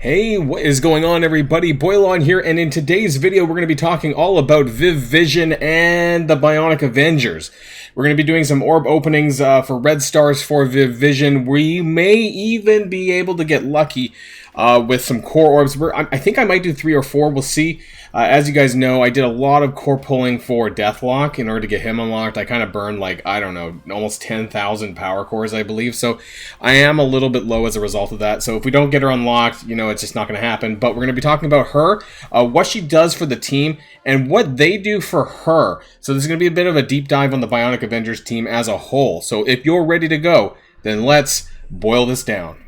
Hey, what is going on, everybody? Boilon here, and in today's video we're going to be talking all about Viv Vision and the Bionic Avengers. We're going to be doing some orb openings for red stars for Viv Vision. We may even be able to get lucky with some core orbs. I think I might do 3 or 4, we'll see. As you guys know, I did a lot of core pulling for Deathlock in order to get him unlocked. I kind of burned, like, I don't know, almost 10,000 power cores, I believe. So I am a little bit low as a result of that. So if we don't get her unlocked, you know, it's just not going to happen. But we're going to be talking about her, what she does for the team, and what they do for her. So this is going to be a bit of a deep dive on the Bionic Avengers team as a whole. So if you're ready to go, then let's boil this down.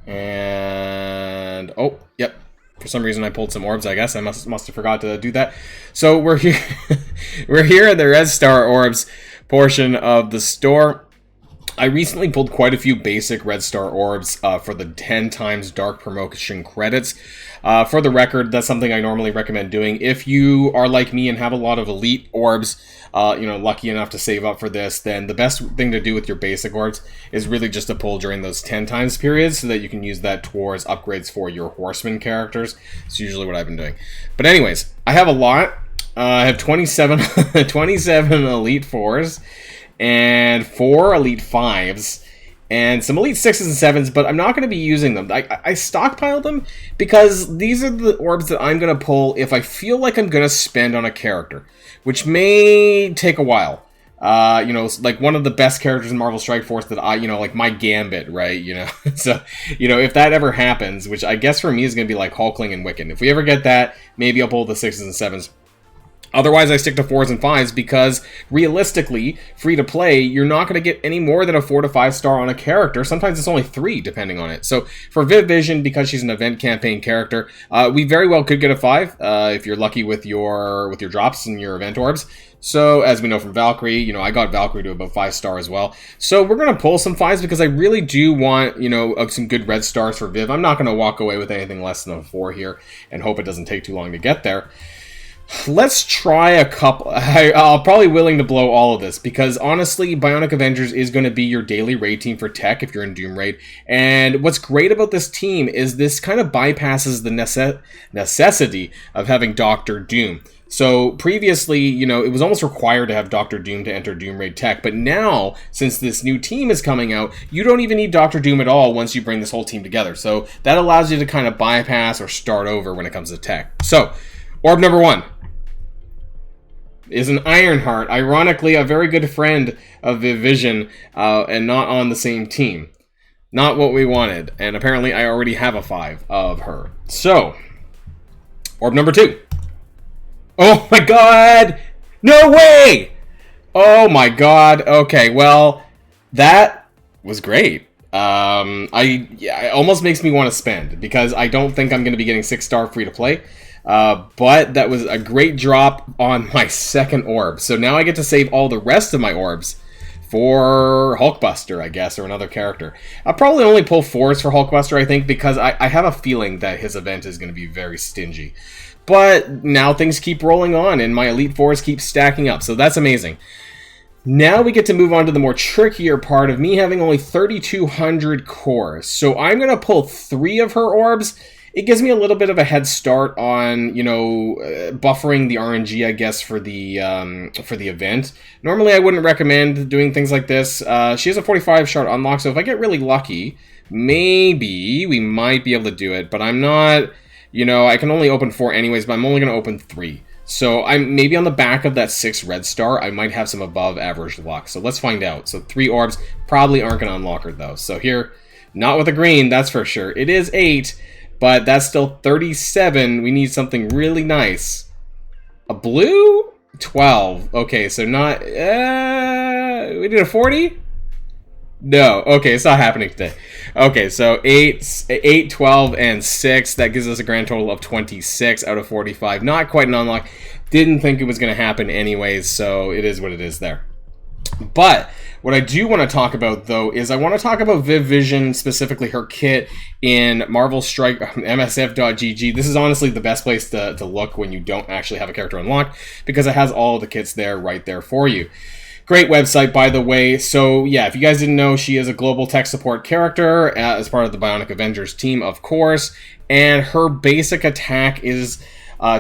And oh, yep. For some reason I pulled some orbs, I guess. I must have forgot to do that. So we're here we're here in the Red Star Orbs portion of the store. I recently pulled quite a few basic Red Star Orbs for the 10 times Dark Promotion credits. For the record, that's something I normally recommend doing. If you are like me and have a lot of elite orbs, you know, lucky enough to save up for this, then the best thing to do with your basic orbs is really just to pull during those 10 times periods so that you can use that towards upgrades for your horseman characters. It's usually what I've been doing. But anyways, I have a lot. I have 27 elite 4s and 4 elite 5s. And some Elite 6s and 7s, but I'm not going to be using them. I stockpiled them because these are the orbs that I'm going to pull if I feel like I'm going to spend on a character, which may take a while. You know, like one of the best characters in Marvel Strike Force that I, you know, like my Gambit, right? You know, so, you know, if that ever happens, which I guess for me is going to be like Hulkling and Wiccan. If we ever get that, maybe I'll pull the 6s and 7s. Otherwise, I stick to 4s and 5s because, realistically, free-to-play, you're not going to get any more than a 4 to 5 star on a character. Sometimes it's only 3, depending on it. So, for Viv Vision, because she's an event campaign character, we very well could get a 5 if you're lucky with your drops and your event orbs. So, as we know from Valkyrie, you know, I got Valkyrie to about 5 star as well. So, we're going to pull some 5s because I really do want, you know, some good red stars for Viv. I'm not going to walk away with anything less than a 4 here and hope it doesn't take too long to get there. Let's try a couple. I'll probably willing to blow all of this because honestly, Bionic Avengers is going to be your daily raid team for tech if you're in Doom Raid. And what's great about this team is this kind of bypasses the necessity of having Dr. Doom. So previously, you know, it was almost required to have Dr. Doom to enter Doom Raid tech. But now, since this new team is coming out, you don't even need Dr. Doom at all once you bring this whole team together. So that allows you to kind of bypass or start over when it comes to tech. So, orb number 1 is an Ironheart, ironically a very good friend of Viv Vision, and not on the same team. Not what we wanted, and apparently I already have a 5 of her. So, orb number 2. Oh my god! No way! Oh my god, okay, well, that was great. It almost makes me want to spend, because I don't think I'm going to be getting 6 star free to play. But that was a great drop on my second orb. So now I get to save all the rest of my orbs for Hulkbuster, I guess, or another character. I'll probably only pull 4s for Hulkbuster, I think, because I have a feeling that his event is going to be very stingy. But now things keep rolling on, and my Elite 4s keep stacking up, so that's amazing. Now we get to move on to the more trickier part of me having only 3,200 cores. So I'm going to pull 3 of her orbs. It gives me a little bit of a head start on, you know, buffering the RNG, I guess, for the event. Normally, I wouldn't recommend doing things like this. She has a 45 shard unlock, so if I get really lucky, maybe we might be able to do it. But I'm not, you know, I can only open 4 anyways, but I'm only going to open 3. So I'm maybe on the back of that 6 red star, I might have some above average luck. So let's find out. So 3 orbs probably aren't going to unlock her, though. So here, not with a green, that's for sure. It is 8. But that's still 37. We need something really nice. A blue? 12. Okay, so not... we did a 40? No. Okay, it's not happening today. Okay, so 8, 12, and 6. That gives us a grand total of 26 out of 45. Not quite an unlock. Didn't think it was going to happen anyways, so it is what it is there. But what I do want to talk about, though, is I want to talk about Viv Vision, specifically her kit in Marvel Strike, MSF.gg. This is honestly the best place to look when you don't actually have a character unlocked, because it has all of the kits there, right there for you. Great website, by the way. So, yeah, if you guys didn't know, she is a global tech support character as part of the Bionic Avengers team, of course. And her basic attack is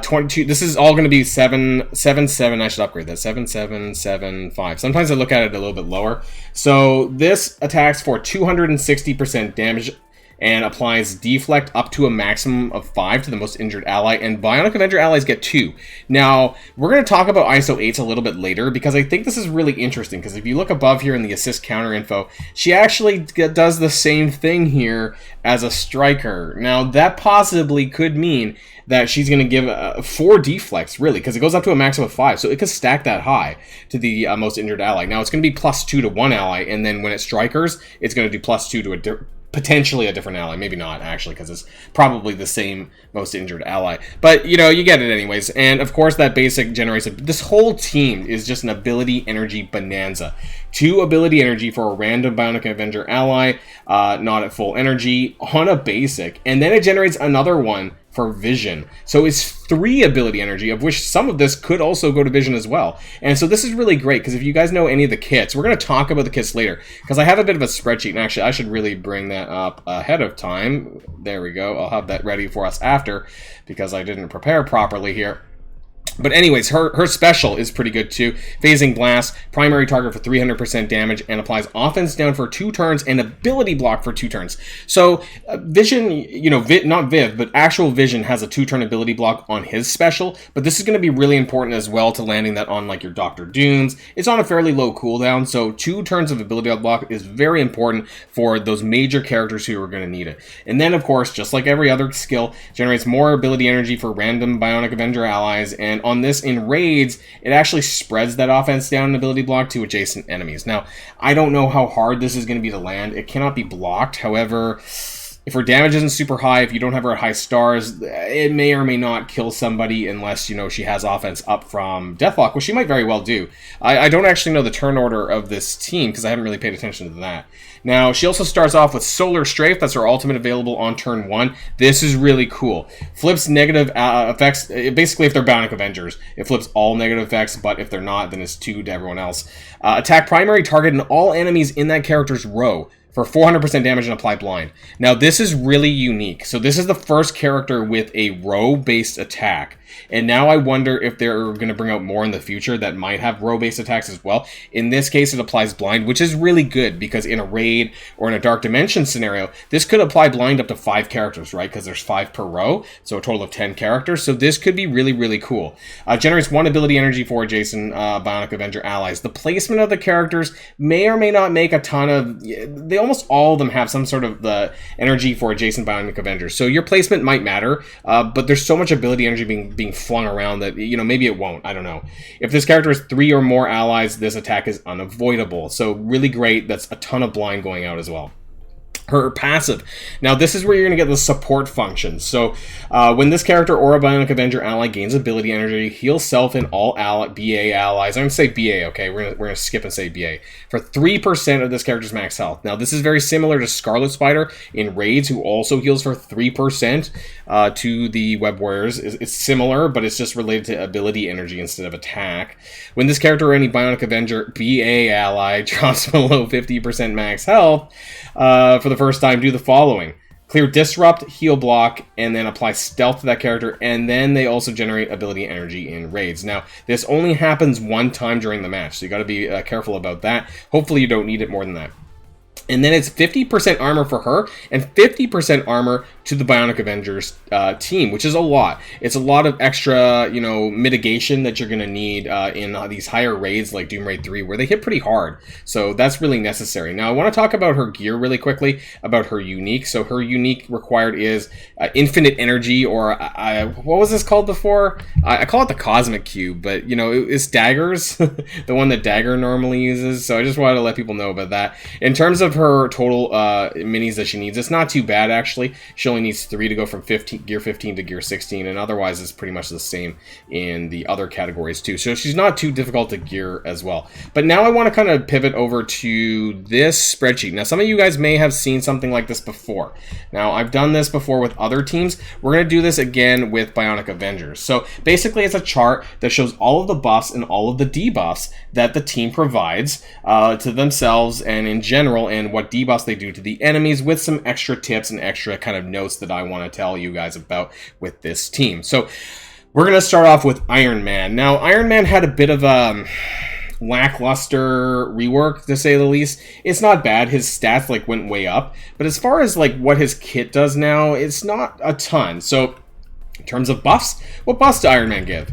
22. This is all going to be 777. I should upgrade that. 7775. Sometimes I look at it a little bit lower. So this attacks for 260% damage and applies deflect up to a maximum of 5 to the most injured ally, and Bionic Avenger allies get 2. Now, we're going to talk about ISO 8s a little bit later, because I think this is really interesting, because if you look above here in the assist counter info, she actually does the same thing here as a striker. Now, that possibly could mean that she's going to give 4 deflects, really, because it goes up to a maximum of 5, so it could stack that high to the most injured ally. Now, it's going to be +2 to one ally, and then when it strikers, it's going to do +2 to potentially a different ally. Maybe not, actually, because it's probably the same most injured ally. But, you know, you get it anyways. And, of course, that basic generates... This whole team is just an ability energy bonanza. 2 ability energy for a random Bionic Avenger ally, not at full energy, on a basic. And then it generates another one for Vision. So it's 3 ability energy, of which some of this could also go to Vision as well. And so this is really great, because if you guys know any of the kits, we're going to talk about the kits later, because I have a bit of a spreadsheet, and actually I should really bring that up ahead of time. There we go. I'll have that ready for us after, because I didn't prepare properly here. But anyways, her special is pretty good too. Phasing Blast, primary target for 300% damage, and applies offense down for 2 turns and ability block for 2 turns. So Vision, you know, not Viv, but actual Vision has a 2-turn ability block on his special, but this is going to be really important as well to landing that on like your Dr. Dooms. It's on a fairly low cooldown, so 2 turns of ability block is very important for those major characters who are going to need it. And then, of course, just like every other skill, generates more ability energy for random Bionic Avenger allies, and on this in raids, it actually spreads that offense down and ability block to adjacent enemies. Now, I don't know how hard this is going to be to land. It cannot be blocked. However, if her damage isn't super high, if you don't have her at high stars, it may or may not kill somebody unless, you know, she has offense up from Deathlock, which she might very well do. I don't actually know the turn order of this team because I haven't really paid attention to that. Now, she also starts off with Solar Strafe. That's her ultimate available on turn 1. This is really cool. Flips negative effects. Basically, if they're Bionic Avengers, it flips all negative effects, but if they're not, then it's 2 to everyone else. Attack primary target and all enemies in that character's row for 400% damage and apply blind. Now, this is really unique. So this is the first character with a row-based attack. And now I wonder if they're going to bring out more in the future that might have row-based attacks as well. In this case, it applies blind, which is really good because in a raid or in a Dark Dimension scenario, this could apply blind up to 5 characters, right? Because there's 5 per row, so a total of 10 characters. So this could be really, really cool. Generates 1 ability energy for adjacent Bionic Avenger allies. The placement of the characters may or may not make a ton of... They almost all of them have some sort of the energy for adjacent Bionic Avengers. So your placement might matter, but there's so much ability energy being flung around that, you know, maybe it won't. I don't know. If this character has 3 or more allies, this attack is unavoidable. So really great. That's a ton of blind going out as well. Her passive. Now, this is where you're going to get the support functions. So, when this character or a Bionic Avenger ally gains ability energy, heal self and all BA allies. I'm going to say BA, okay? We're going to skip and say BA. For 3% of this character's max health. Now, this is very similar to Scarlet Spider in Raids, who also heals for 3% to the Web Warriors. It's similar, but it's just related to ability energy instead of attack. When this character or any Bionic Avenger BA ally drops below 50% max health, for the first time, do the following. Clear Disrupt, Heal Block, and then apply Stealth to that character, and then they also generate ability energy in raids. Now, this only happens 1 time during the match, so you got to be careful about that. Hopefully you don't need it more than that. And then it's 50% armor for her, and 50% armor to the Bionic Avengers team, which is a lot. It's a lot of extra, you know, mitigation that you're going to need in these higher raids like Doom Raid 3, where they hit pretty hard. So that's really necessary. Now, I want to talk about her gear really quickly, about her unique. So her unique required is infinite energy, or what was this called before? I call it the Cosmic Cube, but, you know, it's daggers, the one that Dagger normally uses. So I just wanted to let people know about that. In terms of her total minis that she needs. It's not too bad, actually. She only needs 3 to go from gear 15 to gear 16, and otherwise it's pretty much the same in the other categories too. So she's not too difficult to gear as well. But now I want to kind of pivot over to this spreadsheet. Now, some of you guys may have seen something like this before. Now, I've done this before with other teams. We're going to do this again with Bionic Avengers. So basically, it's a chart that shows all of the buffs and all of the debuffs that the team provides to themselves and in general, and what debuffs they do to the enemies, with some extra tips and extra kind of notes that I want to tell you guys about with this team. So we're going to start off with Iron Man. Now, Iron Man had a bit of a lackluster rework, to say the least. It's not bad. His stats like went way up, but as far as like what his kit does now, it's not a ton. So in terms of buffs, what buffs does Iron Man give?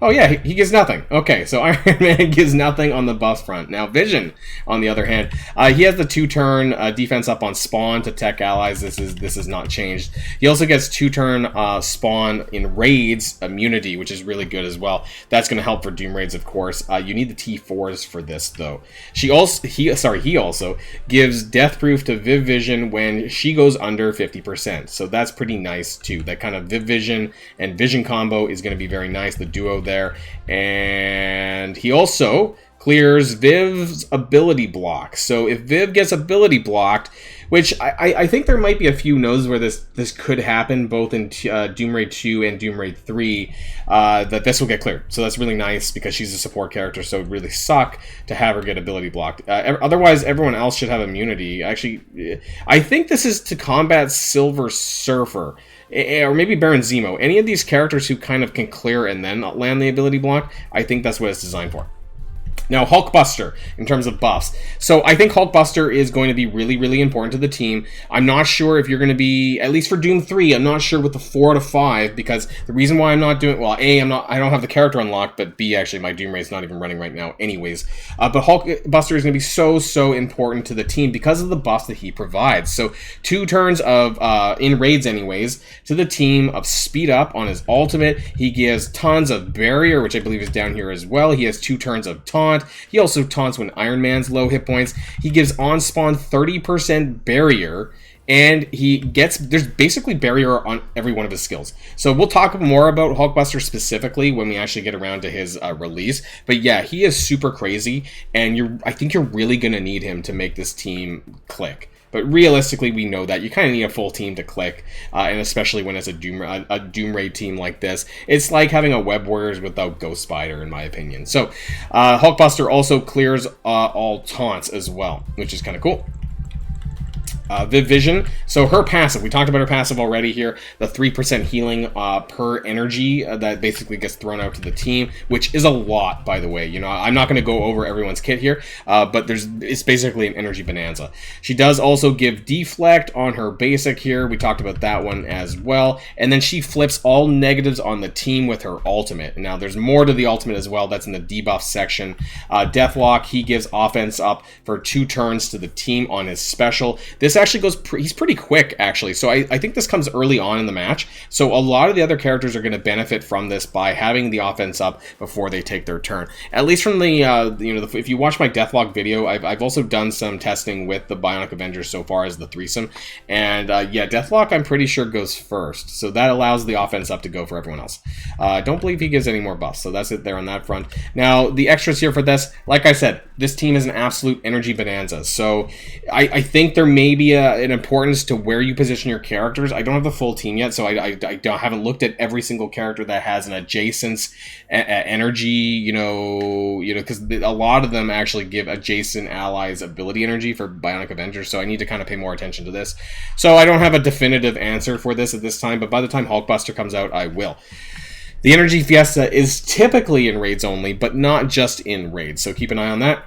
Oh yeah, he gives nothing. Okay, so Iron Man gives nothing on the buff front. Now Vision, on the other hand, he has the 2-turn defense up on spawn to tech allies. This is not changed. He also gets 2-turn spawn in raids immunity, which is really good as well. That's going to help for Doom raids, of course. You need the T4s for this though. He also gives death proof to Viv Vision when she goes under 50%. So that's pretty nice too. That kind of Viv Vision and Vision combo is going to be very nice. The duo there. And he also clears Viv's ability block. So if Viv gets ability blocked, which I think there might be a few nodes where this could happen, both in Doom Raid 2 and Doom Raid 3, that this will get cleared. So that's really nice because she's a support character, so it would really suck to have her get ability blocked. Otherwise, everyone else should have immunity. Actually, I think this is to combat Silver Surfer, or maybe Baron Zemo. Any of these characters who kind of can clear and then land the ability block, I think that's what it's designed for. Now, Hulkbuster, in terms of buffs. So I think Hulkbuster is going to be really, really important to the team. I'm not sure if you're going to be, at least for Doom 3, I'm not sure with the 4 out of 5, because the reason why I'm not doing, well, A, I don't have the character unlocked, but B, actually, my Doom Raid's not even running right now anyways. But Hulkbuster is going to be so important to the team because of the buffs that he provides. So 2 turns of, in raids anyways, to the team of speed up on his ultimate. He gives tons of barrier, which I believe is down here as well. He has 2 turns of taunt. He also taunts when Iron Man's low hit points. He gives on spawn 30% barrier, and there's basically barrier on every one of his skills. So we'll talk more about Hulkbuster specifically when we actually get around to his release. But yeah, he is super crazy, and I think you're really going to need him to make this team click. But realistically, we know that you kind of need a full team to click, and especially when it's a Doom Raid team like this. It's like having a Web Warriors without Ghost Spider, in my opinion. So Hulkbuster also clears all taunts as well, which is kind of cool. Viv Vision, so her passive, we talked about her passive already here, the 3% healing per energy that basically gets thrown out to the team, which is a lot, by the way. You know, I'm not going to go over everyone's kit here, but it's basically an energy bonanza. She does also give deflect on her basic here. We talked about that one as well. And then she flips all negatives on the team with her ultimate. Now, there's more to the ultimate as well. That's in the debuff section. Deathlock, he gives offense up for 2 turns to the team on his special. This actually goes, he's pretty quick actually, so I think this comes early on in the match, so a lot of the other characters are going to benefit from this by having the offense up before they take their turn. At least from the, if you watch my Deathlock video, I've also done some testing with the Bionic Avengers so far as the threesome, and yeah, Deathlock I'm pretty sure goes first, so that allows the offense up to go for everyone else. I don't believe he gives any more buffs, so that's it there on that front. Now, the extras here for this, like I said, this team is an absolute energy bonanza, so I think there may be an importance to where you position your characters. I don't have the full team yet, so I haven't looked at every single character that has an adjacent energy, because a lot of them actually give adjacent allies ability energy for Bionic Avengers, so I need to kind of pay more attention to this. So I don't have a definitive answer for this at this time, but by the time Hulkbuster comes out, I will. The Energy Fiesta is typically in raids only, but not just in raids, so keep an eye on that.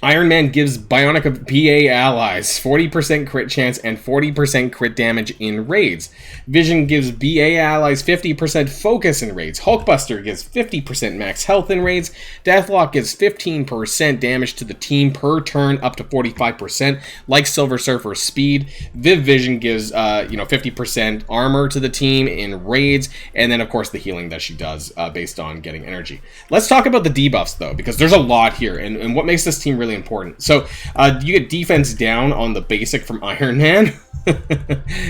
Iron Man gives Bionic PA allies 40% crit chance and 40% crit damage in raids. Vision gives BA allies 50% focus in raids. Hulkbuster gives 50% max health in raids. Deathlock gives 15% damage to the team per turn, up to 45%, like Silver Surfer's speed. Viv Vision gives 50% armor to the team in raids, and then of course the healing that she does based on getting energy. Let's talk about the debuffs though, because there's a lot here, and what makes this team really really important. So you get defense down on the basic from Iron Man.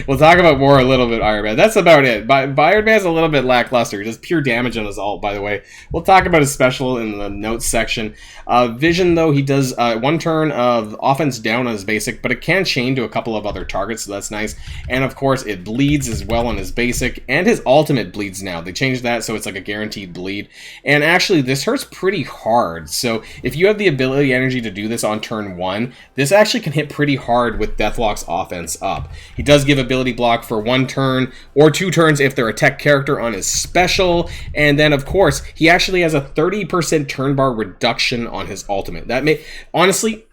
We'll talk about more a little bit Iron Man. That's about it. Iron Man's a little bit lackluster. Just pure damage on his ult, by the way. We'll talk about his special in the notes section. Vision, though, he does 1 turn of offense down on his basic, but it can chain to a couple of other targets, so that's nice. And of course, it bleeds as well on his basic, and his ultimate bleeds now. They changed that, so it's like a guaranteed bleed. And actually, this hurts pretty hard. So if you have the ability energy to do this on turn 1, this actually can hit pretty hard with Deathlock's offense up. He does give ability block for 1 turn or 2 turns if they're a tech character on his special, and then of course he actually has a 30% turn bar reduction on his ultimate. That may honestly,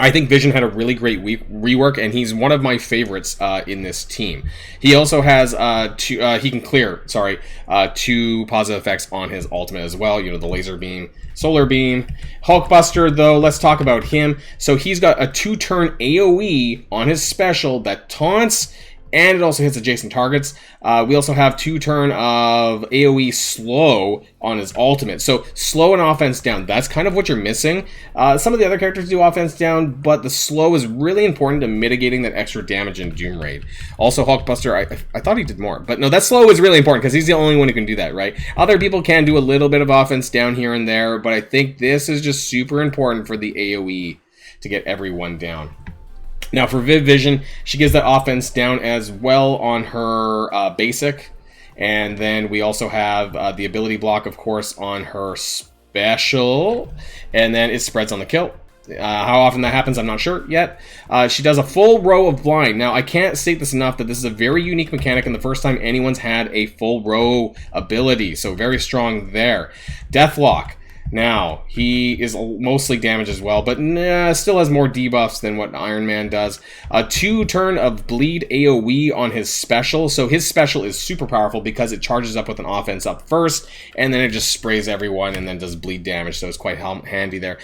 I think Vision had a really great rework, and he's one of my favorites in this team. He also has he can clear 2 positive effects on his ultimate as well. You know, the laser beam, solar beam. Hulkbuster, though, let's talk about him. So he's got a 2-turn AoE on his special that taunts, and it also hits adjacent targets. We also have 2-turn of AoE slow on his ultimate. So slow and offense down, that's kind of what you're missing. Some of the other characters do offense down, but the slow is really important to mitigating that extra damage in Doom Raid. Also, Hulkbuster, I thought he did more, but no, that slow is really important because he's the only one who can do that, right? Other people can do a little bit of offense down here and there, but I think this is just super important for the AoE to get everyone down. Now for Viv Vision, she gives that offense down as well on her basic. And then we also have the ability block, of course, on her special. And then it spreads on the kill. How often that happens, I'm not sure yet. She does a full row of blind. Now, I can't state this enough that this is a very unique mechanic and the first time anyone's had a full row ability. So very strong there. Deathlock. Now, he is mostly damaged as well, but still has more debuffs than what Iron Man does. A 2-turn of bleed AoE on his special, so his special is super powerful because it charges up with an offense up first, and then it just sprays everyone and then does bleed damage, so it's quite handy there.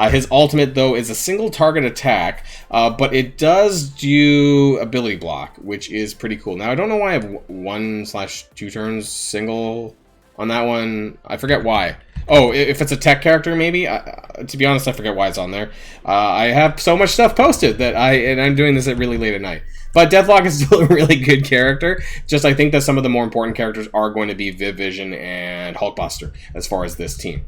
His ultimate, though, is a single target attack, but it does do ability block, which is pretty cool. Now, I don't know why I have 1/2 turns single on that one. I forget why. Oh, if it's a tech character, maybe? To be honest, I forget why it's on there. I have so much stuff posted that I'm doing this at really late at night. But Deathlock is still a really good character. Just I think that some of the more important characters are going to be Viv Vision and Hulkbuster as far as this team.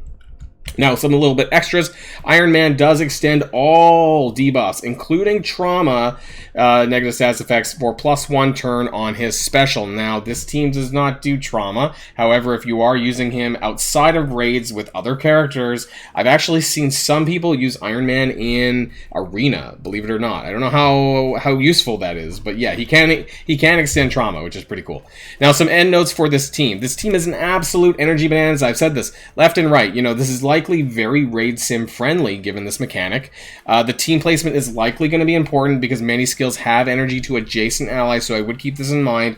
Now, some a little bit extras. Iron Man does extend all debuffs, including trauma, negative status effects for +1 turn on his special. Now, this team does not do trauma. However, if you are using him outside of raids with other characters, I've actually seen some people use Iron Man in Arena, believe it or not. I don't know how useful that is, but yeah, he can extend trauma, which is pretty cool. Now, some end notes for this team. This team is an absolute energy bonanza. I've said this left and right. You know, this is likely very raid sim friendly given this mechanic. The team placement is likely going to be important because many skills have energy to adjacent allies, so I would keep this in mind.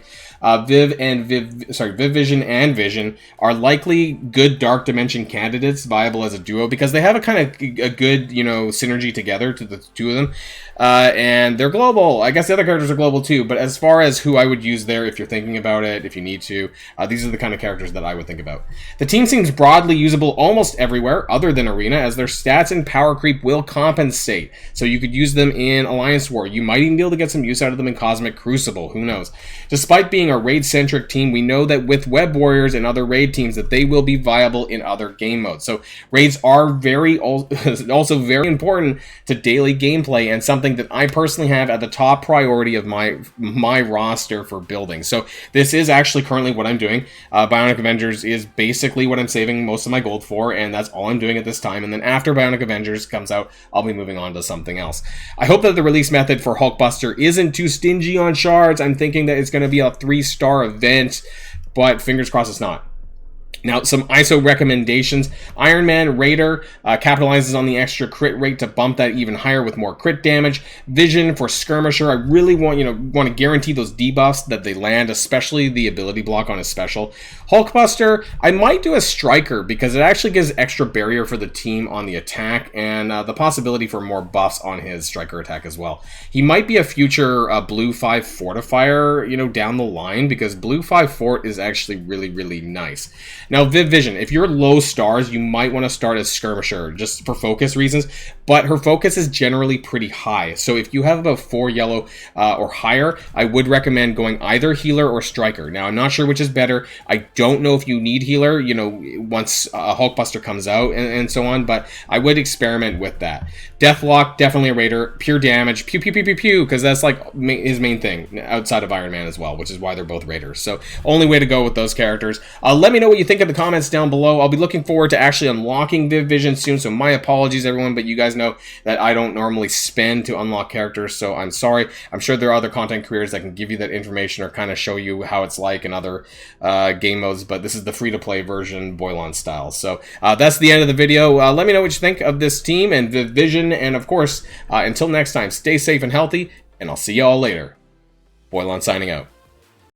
Viv Vision and Vision are likely good Dark Dimension candidates, viable as a duo, because they have a kind of a good, you know, synergy together to the two of them. And they're global. I guess the other characters are global too, but as far as who I would use there, if you're thinking about it, if you need to, these are the kind of characters that I would think about. The team seems broadly usable almost everywhere, other than Arena, as their stats and power creep will compensate. So you could use them in Alliance War. You might even be able to get some use out of them in Cosmic Crucible. Who knows? Despite being a raid-centric team, we know that with Web Warriors and other raid teams that they will be viable in other game modes. So raids are also very important to daily gameplay and something that I personally have at the top priority of my roster for building. So this is actually currently what I'm doing. Bionic Avengers is basically what I'm saving most of my gold for, and that's all I'm doing at this time. And then after Bionic Avengers comes out, I'll be moving on to something else. I hope that the release method for Hulkbuster isn't too stingy on shards. I'm thinking that it's going to be a 3-star event, but fingers crossed it's not. Now, some ISO recommendations. Iron Man Raider capitalizes on the extra crit rate to bump that even higher with more crit damage. Vision for Skirmisher. I really want to guarantee those debuffs that they land, especially the ability block on his special. Hulkbuster, I might do a Striker because it actually gives extra barrier for the team on the attack and the possibility for more buffs on his Striker attack as well. He might be a future Blue 5 Fortifier, down the line, because Blue 5 Fort is actually really, really nice. Now, Viv Vision, if you're low stars, you might want to start as Skirmisher, just for focus reasons, but her focus is generally pretty high. So if you have about 4 yellow or higher, I would recommend going either Healer or Striker. Now, I'm not sure which is better. I don't know if you need Healer, you know, once Hulkbuster comes out and so on, but I would experiment with that. Deathlock, definitely a Raider. Pure damage, pew, pew, pew, pew, pew, because that's like his main thing outside of Iron Man as well, which is why they're both Raiders. So only way to go with those characters. Let me know what you think in the comments down below. I'll be looking forward to actually unlocking Viv Vision soon, so my apologies, everyone, but you guys know that I don't normally spend to unlock characters, so I'm sorry. I'm sure there are other content creators that can give you that information or kind of show you how it's like in other game modes, but this is the free-to-play version, Boilon style. So that's the end of the video. Let me know what you think of this team and Viv Vision, and of course, until next time, stay safe and healthy, and I'll see you all later. Boilon signing out.